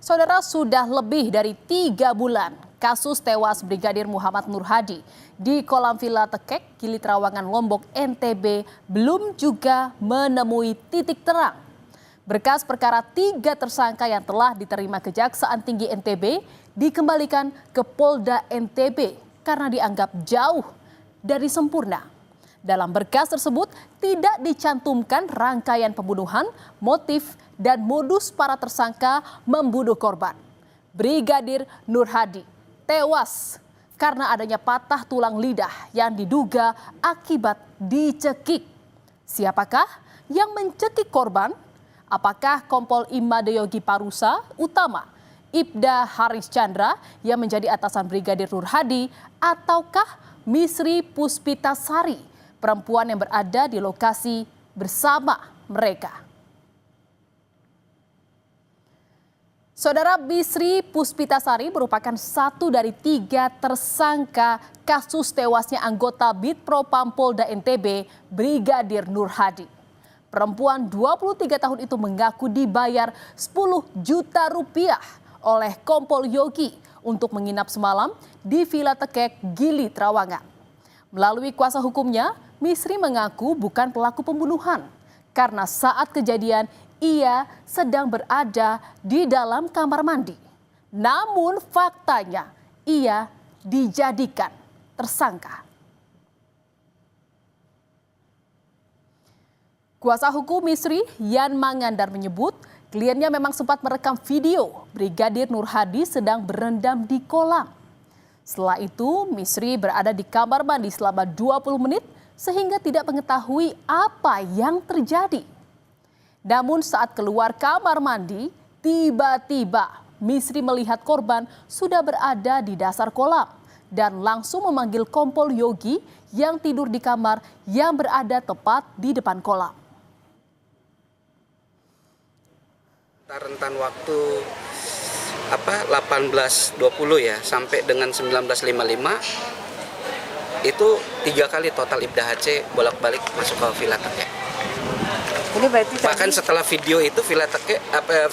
Saudara, sudah lebih dari 3 bulan kasus tewas Brigadir Muhammad Nur Hadi di kolam Villa Tekek, Gili Trawangan, Lombok, NTB belum juga menemui titik terang. Berkas perkara 3 tersangka yang telah diterima Kejaksaan Tinggi NTB dikembalikan ke Polda NTB karena dianggap jauh dari sempurna. Dalam berkas tersebut tidak dicantumkan rangkaian pembunuhan, motif, dan modus para tersangka membunuh korban. Brigadir Nur Hadi tewas karena adanya patah tulang lidah yang diduga akibat dicekik. Siapakah yang mencekik korban? Apakah Kompol Imade Yogi Parusa Utama, Ibda Haris Chandra yang menjadi atasan Brigadir Nur Hadi, ataukah Misri Puspitasari, perempuan yang berada di lokasi bersama mereka? Saudara, Misri Puspitasari merupakan satu dari 3 tersangka kasus tewasnya anggota Bitpropam Polda NTB, Brigadir Nur Hadi. Perempuan 23 tahun itu mengaku dibayar 10 juta rupiah oleh Kompol Yogi untuk menginap semalam di Villa Tekek, Gili Trawangan. Melalui kuasa hukumnya, Misri mengaku bukan pelaku pembunuhan karena saat kejadian ia sedang berada di dalam kamar mandi. Namun faktanya ia dijadikan tersangka. Kuasa hukum Misri, Yan Mangandar, menyebut kliennya memang sempat merekam video Brigadir Nur Hadi sedang berendam di kolam. Setelah itu, Misri berada di kamar mandi selama 20 menit sehingga tidak mengetahui apa yang terjadi. Namun saat keluar kamar mandi, tiba-tiba Misri melihat korban sudah berada di dasar kolam dan langsung memanggil Kompol Yogi yang tidur di kamar yang berada tepat di depan kolam. Rentan waktu 18.20 ya sampai dengan 19.55 itu 3 kali total Ibda HC bolak-balik masuk ke Villa Tekek. Ini berarti bahkan setelah video itu Villa Tekek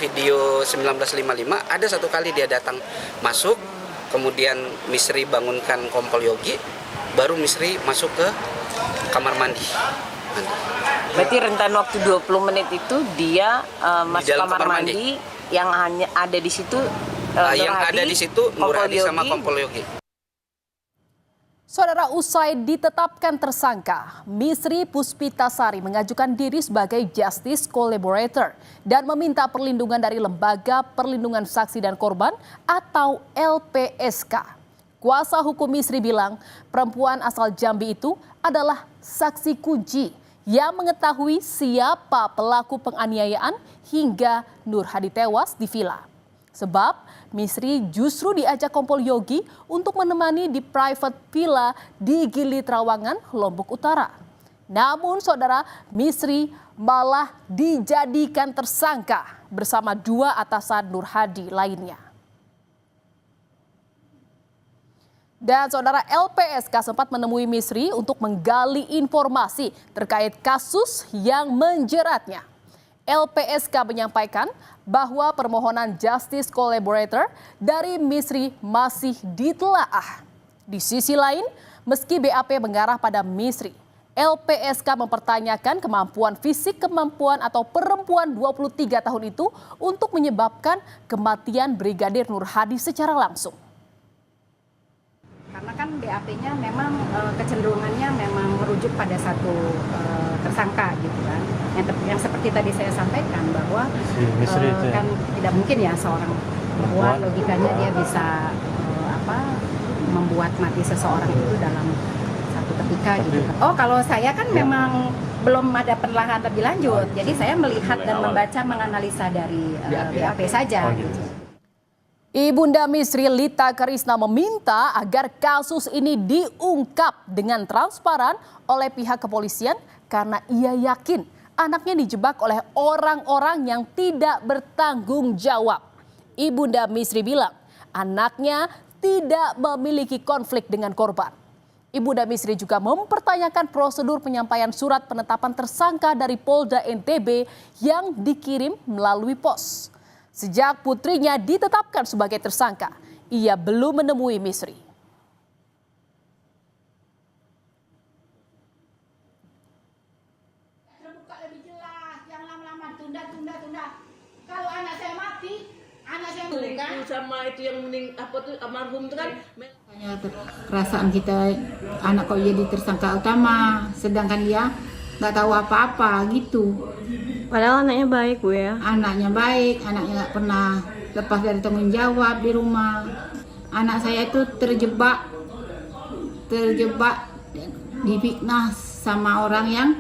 video 19.55 ada 1 kali dia datang masuk, kemudian Misri bangunkan Kompol Yogi, baru Misri masuk ke kamar mandi. Berarti rentan waktu 20 menit itu dia masuk kamar mandi yang hanya ada di situ yang ada di situ Nur Hadi sama Kompol Yogi. Saudara, usai ditetapkan tersangka, Misri Puspitasari mengajukan diri sebagai Justice Collaborator dan meminta perlindungan dari Lembaga Perlindungan Saksi dan Korban atau LPSK. Kuasa hukum Misri bilang perempuan asal Jambi itu adalah saksi kunci yang mengetahui siapa pelaku penganiayaan hingga Nur Hadi tewas di villa. Sebab Misri justru diajak Kompol Yogi untuk menemani di private villa di Gili Trawangan, Lombok Utara. Namun saudara, Misri malah dijadikan tersangka bersama 2 atasan Nur Hadi lainnya. Dan saudara, LPSK sempat menemui Misri untuk menggali informasi terkait kasus yang menjeratnya. LPSK menyampaikan bahwa permohonan Justice Collaborator dari Misri masih ditelaah. Di sisi lain, meski BAP mengarah pada Misri, LPSK mempertanyakan kemampuan fisik atau perempuan 23 tahun itu untuk menyebabkan kematian Brigadir Nur Hadi secara langsung. Karena kan BAP-nya memang kecenderungannya memang merujuk pada satu tersangka gitu kan. Yang seperti tadi saya sampaikan bahwa kan tidak mungkin ya seorang perempuan logikanya dia bisa membuat mati seseorang itu dalam satu ketika gitu. Oh, kalau saya kan memang belum ada penelaahan lebih lanjut. Jadi saya melihat dan membaca menganalisa dari BAP saja gitu. Ibunda Misri, Lita Karisna, meminta agar kasus ini diungkap dengan transparan oleh pihak kepolisian karena ia yakin anaknya dijebak oleh orang-orang yang tidak bertanggung jawab. Ibunda Misri bilang anaknya tidak memiliki konflik dengan korban. Ibunda Misri juga mempertanyakan prosedur penyampaian surat penetapan tersangka dari Polda NTB yang dikirim melalui pos. Sejak putrinya ditetapkan sebagai tersangka, ia belum menemui Misri. Terbuka lebih jelas, yang lama-lama tunda. Kalau anak saya mati, anak saya kan? Sama itu yang almarhum itu kan. Hanya perasaan kita anak kok jadi tersangka utama, sedangkan dia nggak tahu apa-apa gitu. Padahal anaknya baik, Bu ya. Anaknya baik, anaknya nggak pernah lepas dari tanggung jawab di rumah. Anak saya itu terjebak difitnah sama orang yang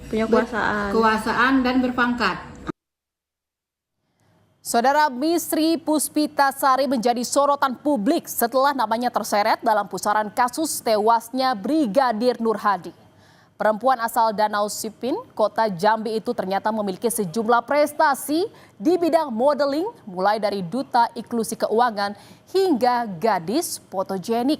Punya kekuasaan dan berpangkat. Saudara, Misri Puspitasari menjadi sorotan publik setelah namanya terseret dalam pusaran kasus tewasnya Brigadir Nur Hadi. Perempuan asal Danau Sipin, Kota Jambi itu ternyata memiliki sejumlah prestasi di bidang modeling, mulai dari duta inklusi keuangan hingga gadis fotogenik.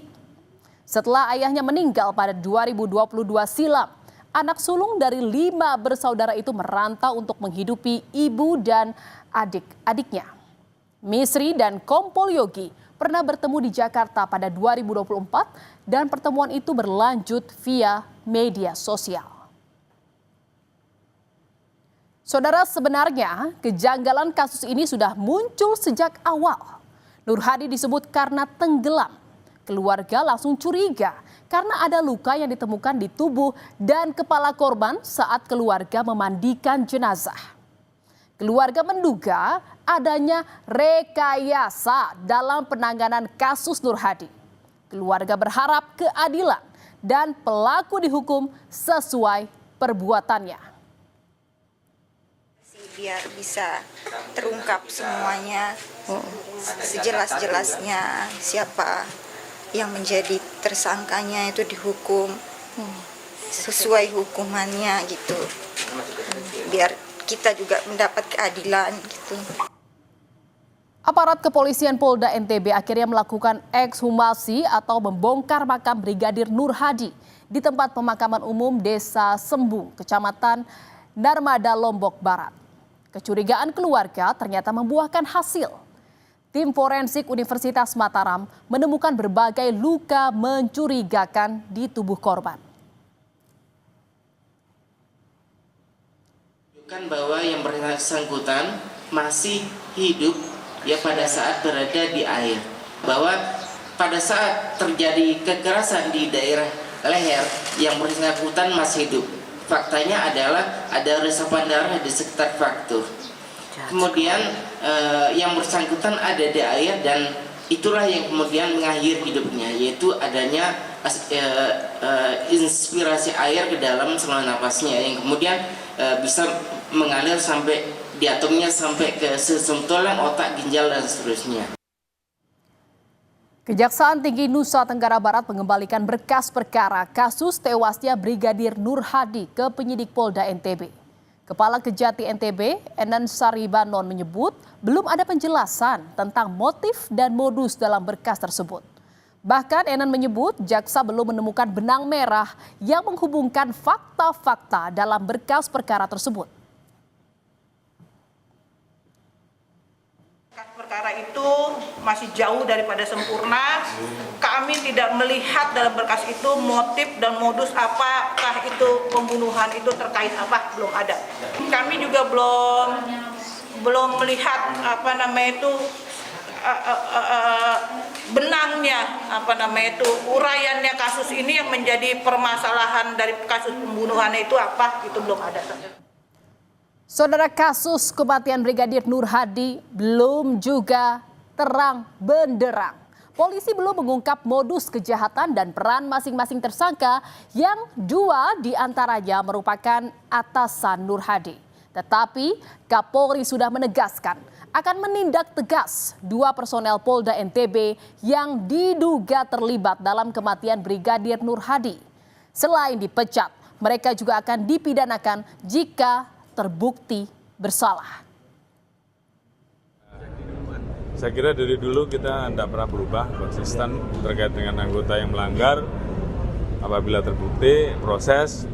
Setelah ayahnya meninggal pada 2022 silam, anak sulung dari 5 bersaudara itu merantau untuk menghidupi ibu dan adik-adiknya. Misri dan Kompol Yogi pernah bertemu di Jakarta pada 2024 dan pertemuan itu berlanjut via media sosial. Saudara, sebenarnya kejanggalan kasus ini sudah muncul sejak awal. Nur Hadi disebut karena tenggelam. Keluarga langsung curiga karena ada luka yang ditemukan di tubuh dan kepala korban saat keluarga memandikan jenazah. Keluarga menduga adanya rekayasa dalam penanganan kasus Nur Hadi. Keluarga berharap keadilan dan pelaku dihukum sesuai perbuatannya. Biar bisa terungkap semuanya sejelas-jelasnya, siapa yang menjadi tersangkanya itu dihukum sesuai hukumannya gitu. Biar kita juga mendapat keadilan gitu. Aparat kepolisian Polda NTB akhirnya melakukan ekshumasi atau membongkar makam Brigadir Nur Hadi di tempat pemakaman umum Desa Sembung, Kecamatan Narmada, Lombok Barat. Kecurigaan keluarga ternyata membuahkan hasil. Tim forensik Universitas Mataram menemukan berbagai luka mencurigakan di tubuh korban. Bahwa yang bersangkutan masih hidup ya pada saat berada di air, bahwa pada saat terjadi kekerasan di daerah leher yang bersangkutan masih hidup. Faktanya adalah ada resapan darah di sekitar fraktur. Kemudian yang bersangkutan ada di air dan itulah yang kemudian mengakhiri hidupnya, yaitu adanya inspirasi air ke dalam saluran napasnya yang kemudian bisa mengalir sampai diatomnya sampai ke sistem tulang, otak, ginjal dan seterusnya. Kejaksaan Tinggi Nusa Tenggara Barat mengembalikan berkas perkara kasus tewasnya Brigadir Nur Hadi ke penyidik Polda NTB. Kepala Kejati NTB, Enen Saribanon menyebut belum ada penjelasan tentang motif dan modus dalam berkas tersebut. Bahkan Enen menyebut jaksa belum menemukan benang merah yang menghubungkan fakta-fakta dalam berkas perkara tersebut. Perkara itu masih jauh daripada sempurna. Kami tidak melihat dalam berkas itu motif dan modus apakah itu pembunuhan itu terkait apa, belum ada. Kami juga belum melihat benangnya uraiannya kasus ini yang menjadi permasalahan dari kasus pembunuhan itu apa, itu belum ada. Saudara, kasus kematian Brigadir Nur Hadi belum juga terang benderang. Polisi belum mengungkap modus kejahatan dan peran masing-masing tersangka yang 2 diantaranya merupakan atasan Nur Hadi. Tetapi Kapolri sudah menegaskan akan menindak tegas 2 personel Polda NTB yang diduga terlibat dalam kematian Brigadir Nur Hadi. Selain dipecat, mereka juga akan dipidanakan jika terbukti bersalah. Saya kira dari dulu kita tidak pernah berubah, konsisten terkait dengan anggota yang melanggar. Apabila terbukti, proses,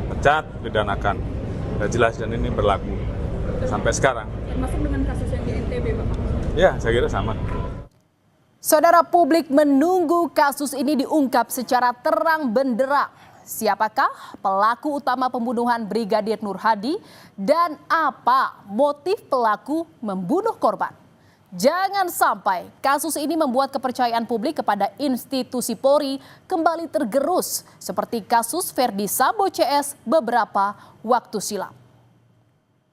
pecat, pidanakan. Sudah jelas dan ini berlaku sampai sekarang. Masuk dengan kasus yang di NTB, Ya, saya kira sama. Saudara, publik menunggu kasus ini diungkap secara terang benderang. Siapakah pelaku utama pembunuhan Brigadir Nur Hadi dan apa motif pelaku membunuh korban? Jangan sampai kasus ini membuat kepercayaan publik kepada institusi Polri kembali tergerus seperti kasus Verdi Sambo CS beberapa waktu silam.